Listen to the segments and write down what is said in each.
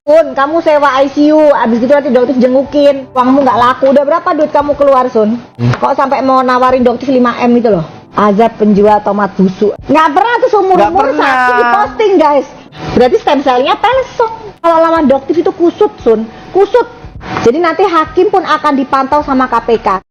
Sun, kamu sewa ICU, abis itu nanti dokter jengukin, uangmu nggak laku. Udah berapa duit kamu keluar, Sun? Kok sampai mau nawarin dokter 5M itu loh? Azab penjual tomat busuk. Nggak pernah tuh seumur-umur sakit diposting, guys. Berarti stem cell-nya pelesong. Kalau lawan dokter itu kusut, Sun. Kusut. Jadi nanti hakim pun akan dipantau sama KPK.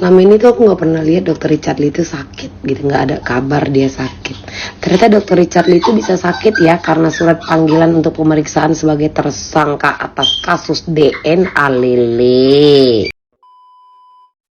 Selama ini tuh aku nggak pernah lihat Dokter Richard Lee itu sakit gitu, nggak ada kabar dia sakit. Ternyata Dokter Richard Lee itu bisa sakit ya karena surat panggilan untuk pemeriksaan sebagai tersangka atas kasus DNA Lele.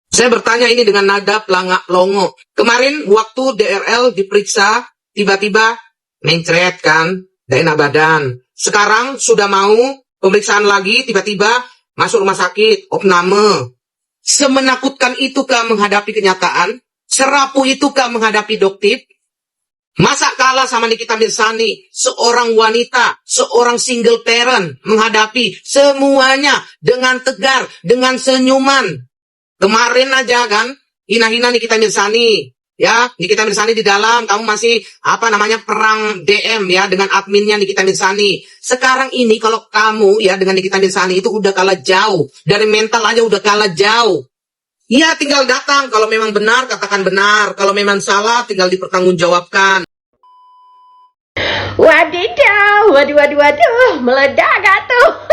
Saya bertanya ini dengan nada pelangak longo. Kemarin waktu DRL diperiksa, tiba-tiba mencret kan DNA badan. Sekarang sudah mau pemeriksaan lagi, tiba-tiba masuk rumah sakit, opname. Semenakutkan itukah menghadapi kenyataan? Serapuh itukah menghadapi dokter? Masa kalah sama Nikita Mirzani, seorang wanita, seorang single parent, menghadapi semuanya dengan tegar, dengan senyuman. Kemarin aja kan, hina-hina Nikita Mirzani. Ya, Nikita Mirzani di dalam, kamu masih, perang DM ya, dengan adminnya Nikita Mirzani. Sekarang ini kalau kamu ya, dengan Nikita Mirzani itu udah kalah jauh. Dari mental aja udah kalah jauh. Ya, tinggal datang. Kalau memang benar, katakan benar. Kalau memang salah, tinggal dipertanggungjawabkan. Wadidaw, waduh, meledak gak tuh?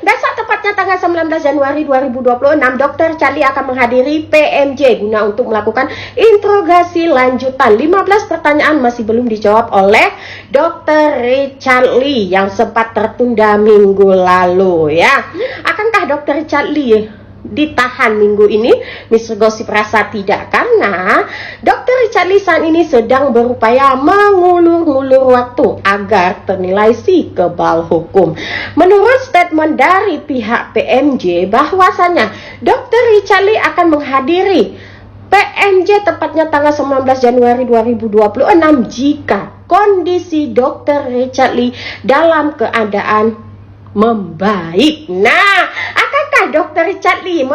Besok tepatnya tanggal 19 Januari 2026, Dr. Charlie akan menghadiri PMJ guna untuk melakukan interogasi lanjutan. 15 pertanyaan masih belum dijawab oleh Dr. Richard Lee yang sempat tertunda minggu lalu ya. Akankah Dr. Richard Lee ditahan minggu ini? Mr. Gosip rasa tidak, karena Dr. Richard Lee saat ini sedang berupaya mengulur-ngulur waktu agar ternilai si kebal hukum. Menurut statement dari pihak PMJ bahwasanya Dr. Richard Lee akan menghadiri PMJ tepatnya tanggal 19 Januari 2026 jika kondisi Dr. Richard Lee dalam keadaan membaik. Nah, akankah Dr. Richard Lee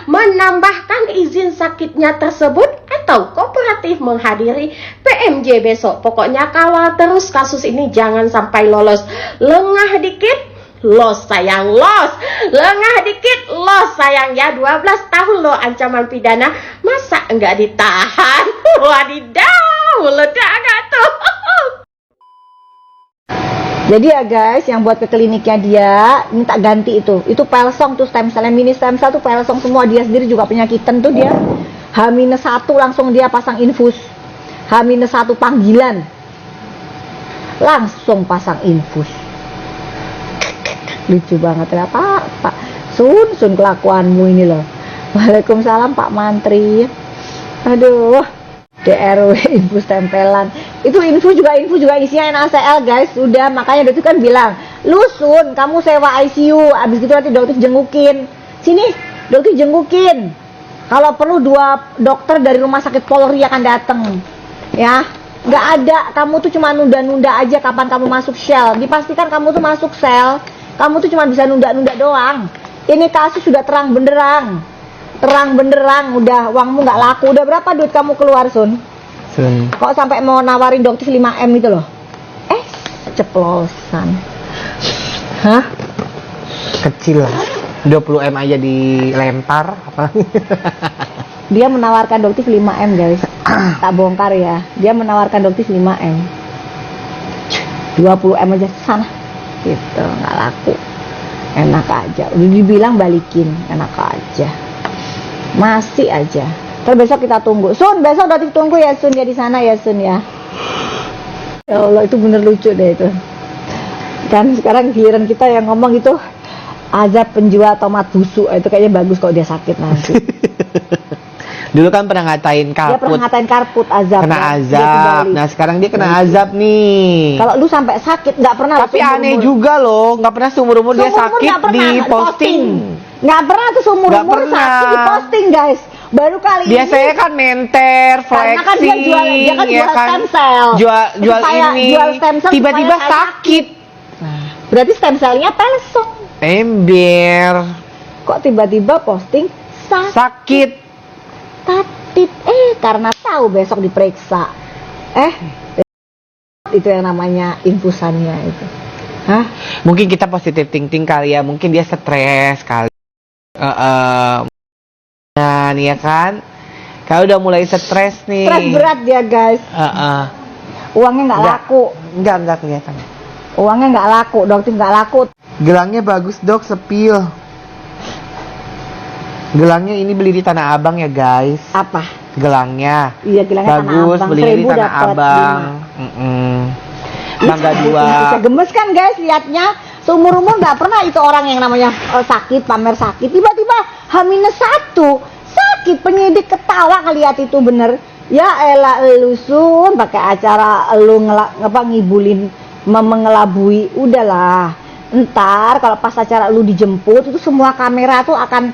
menambahkan izin sakitnya tersebut atau kooperatif menghadiri PMJ besok? Pokoknya kawal terus kasus ini, jangan sampai lolos. Lengah dikit los sayang, los. Lengah dikit los sayang ya. 12 tahun loh ancaman pidana, masa enggak ditahan? Wadidaw, meledak gak tuh? Jadi ya guys, yang buat ke kliniknya dia minta ganti itu pelsong tuh, stem cell, mini stem cell tuh pelsong semua. Dia sendiri juga penyakitan tuh, dia H-1 langsung dia pasang infus, H-1 panggilan langsung pasang infus. Lucu banget ya Pak Sun kelakuanmu ini loh. Waalaikumsalam Pak Mantri. Aduh, DRW infus tempelan. Itu infus juga isinya NaCl guys. Udah, makanya dokter kan bilang, lu Sun, kamu sewa ICU, abis itu nanti dokter jengukin. Sini, dokter jengukin. Kalau perlu 2 dokter dari rumah sakit Polri akan datang. Ya, nggak ada. Kamu tuh cuma nunda-nunda aja kapan kamu masuk Shell. Dipastikan kamu tuh masuk Shell, kamu tuh cuma bisa nunda-nunda doang. Ini kasus sudah terang benderang, udah uangmu nggak laku. Udah berapa duit kamu keluar, Sun? Kok sampai mau nawarin dokter 5M itu loh? Ceplosan. Hah? Kecil lah, 20M aja dilempar apa? Dia menawarkan dokter 5M guys. Tak bongkar ya, dia menawarkan dokter 5M, 20M aja sana gitu, nggak laku. Enak aja, udah dibilang balikin, enak aja, masih aja. Terus besok kita tunggu, Sun, besok udah ditunggu ya Sun ya di sana ya Sun ya. Ya Allah, itu bener lucu deh itu. Kan sekarang giliran kita yang ngomong itu azab penjual tomat busuk, itu kayaknya bagus kalau dia sakit nanti. Dulu kan pernah ngatain karput. Dia pernah ngatain karput azab. Kena azab. Nah sekarang dia kena azab nih. Kalau lu sampai sakit nggak pernah. Tapi aneh juga loh, nggak pernah seumur-umur dia sakit di posting. Nggak pernah tuh seumur-umur sakit di posting guys. Baru kali biasanya ini. Kan menter, flexing, karena kan dia jual stem cell. Jual ini. Tiba-tiba sakit. Nah, berarti stem cellnya pelesong. Ember. Kok tiba-tiba posting sakit. Tatit karena tahu besok diperiksa. Itu yang namanya infusannya itu. Hah? Mungkin kita positif thinking kali ya. Mungkin dia stres kali. Nah, ya kan? Kalau udah mulai stres nih. Stres berat dia, guys. Uangnya nggak laku. Enggak kelihatan. Uangnya nggak laku, dokter nggak laku. Gelangnya bagus dok, sepil. Gelangnya ini beli di Tanah Abang ya guys. Apa? Gelangnya. Iya, gelangnya Tanah bagus, Abang. beli di 1.000 Tanah dapat Abang. Mangga 2. Bisa gemes kan guys liatnya. Seumur-umur nggak pernah itu orang yang namanya sakit, pamer sakit. Tiba-tiba H-1 sakit, penyidik ketawa ngeliat itu bener. Ya elah lu Sun, pakai acara lu ngibulin, mengelabui. Udahlah. Ntar kalau pas acara lu dijemput itu semua kamera tuh akan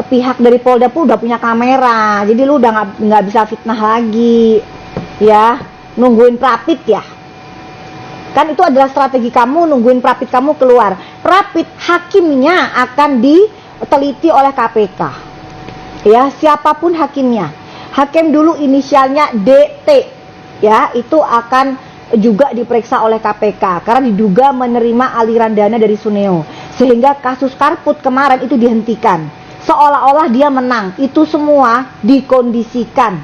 pihak dari Polda pun udah punya kamera, jadi lu udah nggak bisa fitnah lagi, ya. Nungguin Prapit ya, kan itu adalah strategi kamu, nungguin Prapit kamu keluar. Prapit hakimnya akan diteliti oleh KPK, ya, siapapun hakimnya. Hakim dulu inisialnya DT, ya, itu akan juga diperiksa oleh KPK karena diduga menerima aliran dana dari Suneo, sehingga kasus Karput kemarin itu dihentikan seolah-olah dia menang. Itu semua dikondisikan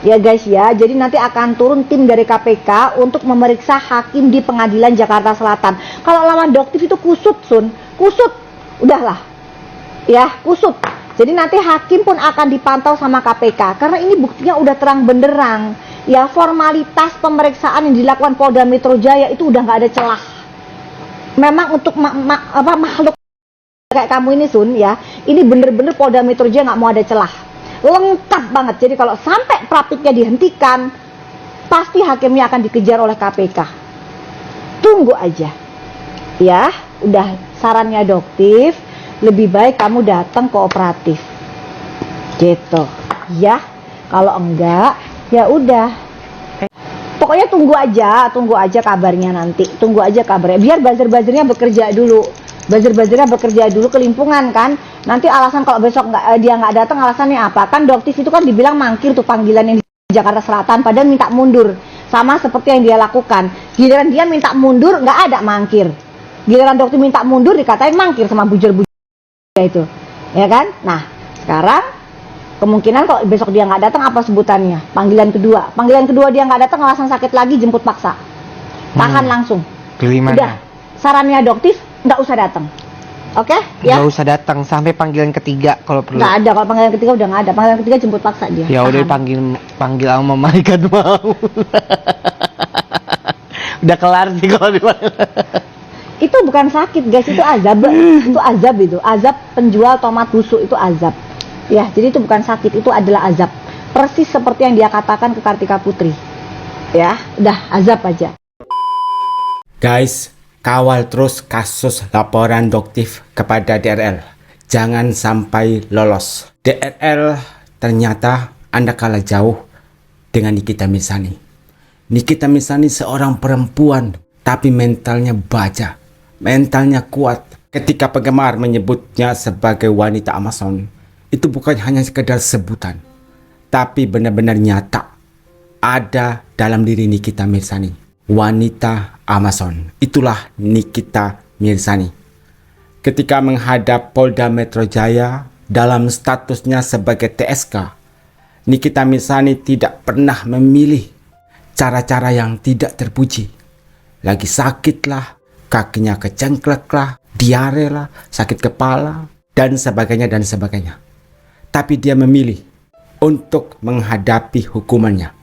ya guys ya. Jadi nanti akan turun tim dari KPK untuk memeriksa hakim di Pengadilan Jakarta Selatan. Kalau lawan Doktif itu kusut Sun, kusut, udahlah ya, kusut. Jadi nanti hakim pun akan dipantau sama KPK karena ini buktinya udah terang benderang. Ya, formalitas pemeriksaan yang dilakukan Polda Metro Jaya itu udah nggak ada celah. Memang untuk makhluk kayak kamu ini Sun ya, ini bener-bener Polda Metro Jaya nggak mau ada celah, lengkap banget. Jadi kalau sampai Prapitnya dihentikan, pasti hakimnya akan dikejar oleh KPK. Tunggu aja, ya. Udah sarannya Doktif, lebih baik kamu datang kooperatif, gitu, ya. Kalau enggak, ya udah. Pokoknya tunggu aja kabarnya nanti. Tunggu aja kabarnya. Biar buzzer-buzzernya bekerja dulu. Buzzer-buzzernya bekerja dulu, kelimpungan kan. Nanti alasan kalau besok dia nggak datang, alasannya apa? Kan Doktif itu kan dibilang mangkir tuh panggilan yang di Jakarta Selatan, padahal minta mundur. Sama seperti yang dia lakukan. Giliran dia minta mundur, nggak ada mangkir. Giliran Doktif minta mundur, dikatain mangkir sama bujur-bujur itu. Ya kan? Nah, sekarang kemungkinan kalau besok dia nggak datang, apa sebutannya? Panggilan kedua. Panggilan kedua dia nggak datang, alasan sakit lagi, jemput paksa. Tahan langsung. Pilih mana? Udah. Sarannya Doktif, nggak usah datang. Oke? Ya. Nggak usah datang sampai panggilan ketiga kalau perlu. Nggak ada. Kalau panggilan ketiga udah nggak ada. Panggilan ketiga jemput paksa dia. Ya udah panggil sama malaikat mau. Udah kelar sih kalau dipanggil. Itu bukan sakit guys, itu azab. Itu azab itu. Azab penjual tomat busuk itu azab. Ya, jadi itu bukan sakit, itu adalah azab. Persis seperti yang dia katakan ke Kartika Putri. Ya, udah azab aja. Guys, kawal terus kasus laporan Doktif kepada DRL. Jangan sampai lolos. DRL ternyata Anda kalah jauh dengan Nikita Mirzani. Nikita Mirzani seorang perempuan, tapi mentalnya baja, mentalnya kuat. Ketika penggemar menyebutnya sebagai wanita Amazon, itu bukan hanya sekedar sebutan, tapi benar-benar nyata ada dalam diri Nikita Mirzani. Wanita Amazon, itulah Nikita Mirzani. Ketika menghadap Polda Metro Jaya dalam statusnya sebagai TSK, Nikita Mirzani tidak pernah memilih cara-cara yang tidak terpuji. Lagi sakit lah, kakinya kecengklek lah, diare lah, sakit kepala, dan sebagainya dan sebagainya. Tapi dia memilih untuk menghadapi hukumannya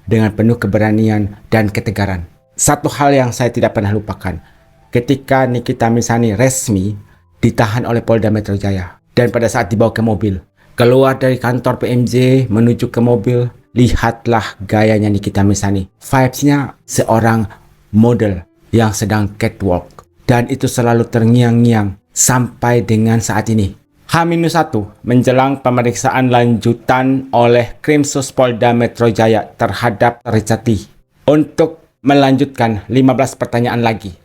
dengan penuh keberanian dan ketegaran. Satu hal yang saya tidak pernah lupakan, ketika Nikita Mirzani resmi ditahan oleh Polda Metro Jaya, dan pada saat dibawa ke mobil, keluar dari kantor PMJ menuju ke mobil, lihatlah gayanya Nikita Mirzani. Vibes-nya seorang model yang sedang catwalk, dan itu selalu terngiang-ngiang sampai dengan saat ini. H-1 menjelang pemeriksaan lanjutan oleh Krimsus Polda Metro Jaya terhadap Richard Lee untuk melanjutkan 15 pertanyaan lagi.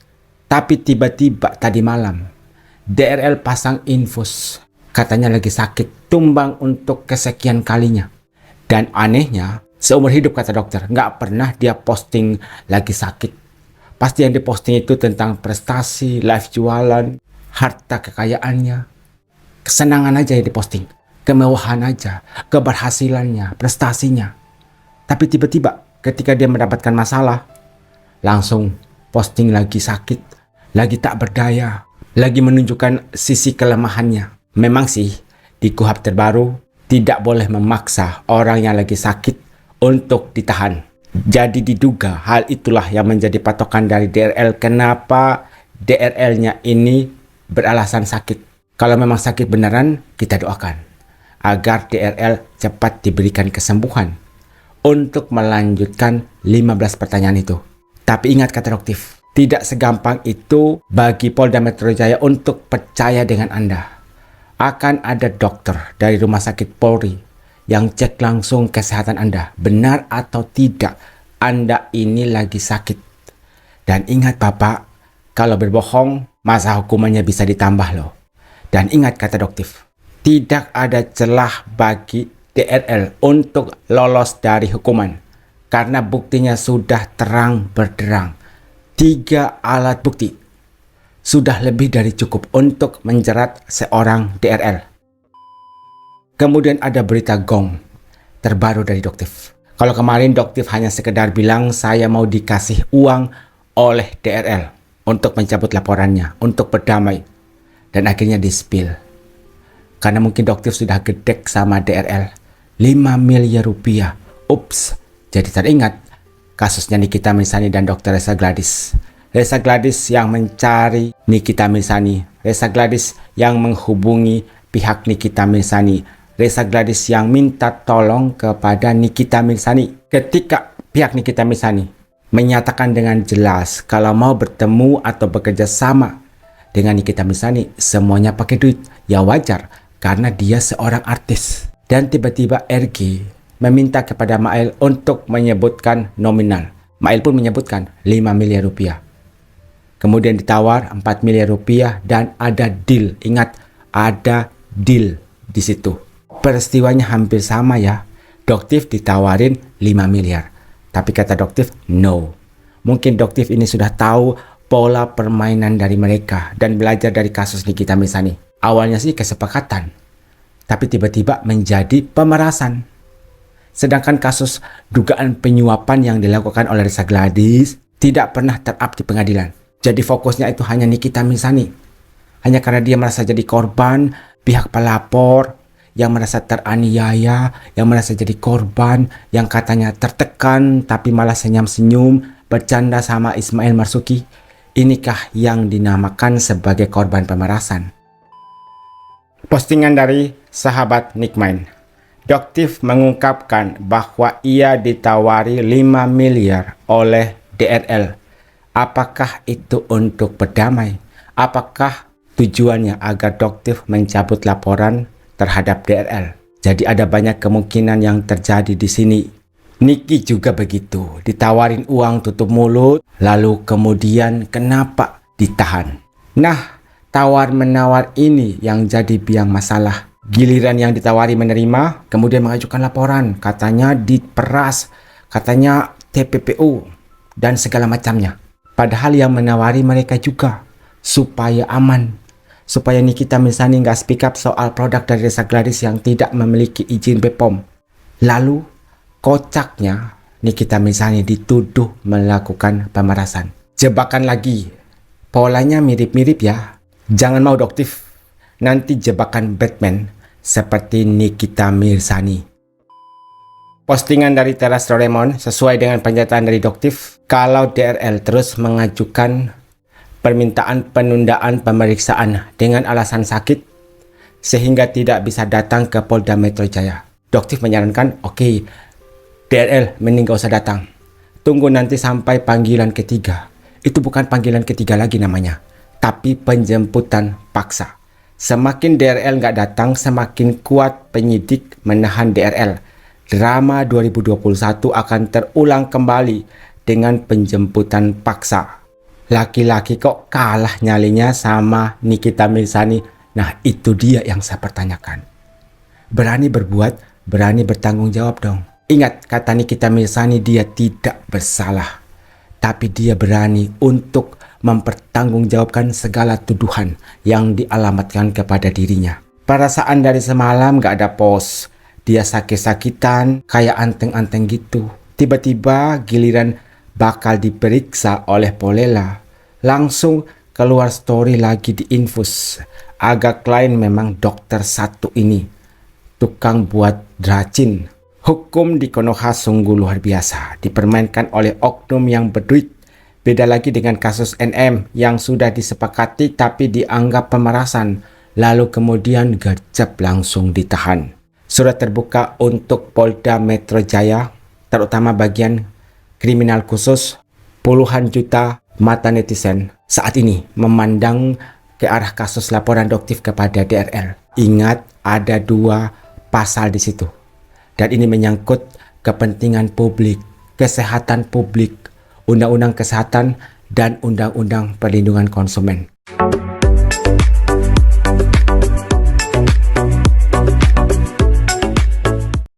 Tapi tiba-tiba tadi malam DRL pasang infus, katanya lagi sakit, tumbang untuk kesekian kalinya. Dan anehnya, seumur hidup kata dokter, nggak pernah dia posting lagi sakit. Pasti yang diposting itu tentang prestasi, live jualan, harta kekayaannya. Kesenangan aja yang diposting. Kemewahan aja, keberhasilannya, prestasinya. Tapi tiba-tiba ketika dia mendapatkan masalah, langsung posting lagi sakit, lagi tak berdaya, lagi menunjukkan sisi kelemahannya. Memang sih, di KUHP terbaru, tidak boleh memaksa orang yang lagi sakit untuk ditahan. Jadi diduga hal itulah yang menjadi patokan dari DRL kenapa DRL-nya ini beralasan sakit. Kalau memang sakit beneran, kita doakan agar DRL cepat diberikan kesembuhan untuk melanjutkan 15 pertanyaan itu. Tapi ingat kata Doktif, tidak segampang itu bagi Polda Metro Jaya untuk percaya dengan Anda. Akan ada dokter dari rumah sakit Polri yang cek langsung kesehatan Anda. Benar atau tidak Anda ini lagi sakit. Dan ingat Bapak, kalau berbohong, masa hukumannya bisa ditambah loh. Dan ingat kata Doktif, tidak ada celah bagi DRL untuk lolos dari hukuman. Karena buktinya sudah terang benderang. 3 alat bukti sudah lebih dari cukup untuk menjerat seorang DRL. Kemudian ada berita gong terbaru dari Doktif. Kalau kemarin Doktif hanya sekedar bilang saya mau dikasih uang oleh DRL untuk mencabut laporannya, untuk berdamai. Dan akhirnya di-spill. Karena mungkin Doktif sudah gedek sama DRL. 5 miliar rupiah. Ups, jadi teringat kasusnya Nikita Mirzani dan Dr. Reza Gladys. Reza Gladys yang mencari Nikita Mirzani. Reza Gladys yang menghubungi pihak Nikita Mirzani. Reza Gladys yang minta tolong kepada Nikita Mirzani. Ketika pihak Nikita Mirzani menyatakan dengan jelas kalau mau bertemu atau bekerja sama dengan Nikita Mirzani, semuanya pakai duit. Ya wajar, karena dia seorang artis. Dan tiba-tiba RG meminta kepada Mael untuk menyebutkan nominal. Mael pun menyebutkan 5 miliar rupiah. Kemudian ditawar 4 miliar rupiah dan ada deal. Ingat, ada deal di situ. Peristiwanya hampir sama ya. Doktif ditawarin 5 miliar. Tapi kata Doktif, no. Mungkin Doktif ini sudah tahu pola permainan dari mereka dan belajar dari kasus Nikita Mirzani. Awalnya sih kesepakatan, tapi tiba-tiba menjadi pemerasan. Sedangkan kasus dugaan penyuapan yang dilakukan oleh Reza Gladys tidak pernah terap di pengadilan. Jadi fokusnya itu hanya Nikita Mirzani. Hanya karena dia merasa jadi korban, pihak pelapor yang merasa teraniaya, yang merasa jadi korban, yang katanya tertekan tapi malah senyum-senyum, bercanda sama Ismail Marzuki. Inikah yang dinamakan sebagai korban pemerasan. Postingan dari sahabat Nikmain. Doktif mengungkapkan bahwa ia ditawari 5 miliar oleh DRL. Apakah itu untuk berdamai? Apakah tujuannya agar Doktif mencabut laporan terhadap DRL? Jadi ada banyak kemungkinan yang terjadi di sini. Niki juga begitu, ditawarin uang tutup mulut, lalu kemudian kenapa ditahan? Nah, tawar-menawar ini yang jadi biang masalah. Giliran yang ditawari menerima, kemudian mengajukan laporan, katanya diperas, katanya TPPU, dan segala macamnya. Padahal yang menawari mereka juga, supaya aman, supaya Nikita Mirzani nggak speak up soal produk dari Reza Gladys yang tidak memiliki izin BPOM. Lalu, kocaknya, Nikita Mirzani dituduh melakukan pemerasan. Jebakan lagi, polanya mirip-mirip ya. Jangan mau Doktif, nanti jebakan Batman seperti Nikita Mirzani. Postingan dari Teras Doraemon sesuai dengan pernyataan dari Doktif, kalau DRL terus mengajukan permintaan penundaan pemeriksaan dengan alasan sakit sehingga tidak bisa datang ke Polda Metro Jaya. Doktif menyarankan, oke, DRL mending gak usah datang. Tunggu nanti sampai panggilan ketiga. Itu bukan panggilan ketiga lagi namanya, tapi penjemputan paksa. Semakin DRL nggak datang, semakin kuat penyidik menahan DRL. Drama 2021 akan terulang kembali dengan penjemputan paksa. Laki-laki kok kalah nyalinya sama Nikita Mirzani? Nah, itu dia yang saya pertanyakan. Berani berbuat, berani bertanggung jawab dong. Ingat kata Nikita Mirzani, dia tidak bersalah. Tapi dia berani untuk mempertanggungjawabkan segala tuduhan yang dialamatkan kepada dirinya. Perasaan dari semalam gak ada pos. Dia sakit-sakitan, kayak anteng-anteng gitu. Tiba-tiba giliran bakal diperiksa oleh Polela, langsung keluar story lagi di infus. Agak lain memang dokter satu ini, tukang buat racun. Hukum di Konoha sungguh luar biasa, dipermainkan oleh oknum yang berduit. Beda lagi dengan kasus NM yang sudah disepakati tapi dianggap pemerasan, lalu kemudian gercep langsung ditahan. Surat terbuka untuk Polda Metro Jaya, terutama bagian kriminal khusus. Puluhan juta mata netizen saat ini memandang ke arah kasus laporan Doktif kepada DRL. Ingat, ada 2 pasal di situ. Dan ini menyangkut kepentingan publik, kesehatan publik, Undang-Undang Kesehatan dan Undang-Undang Perlindungan Konsumen.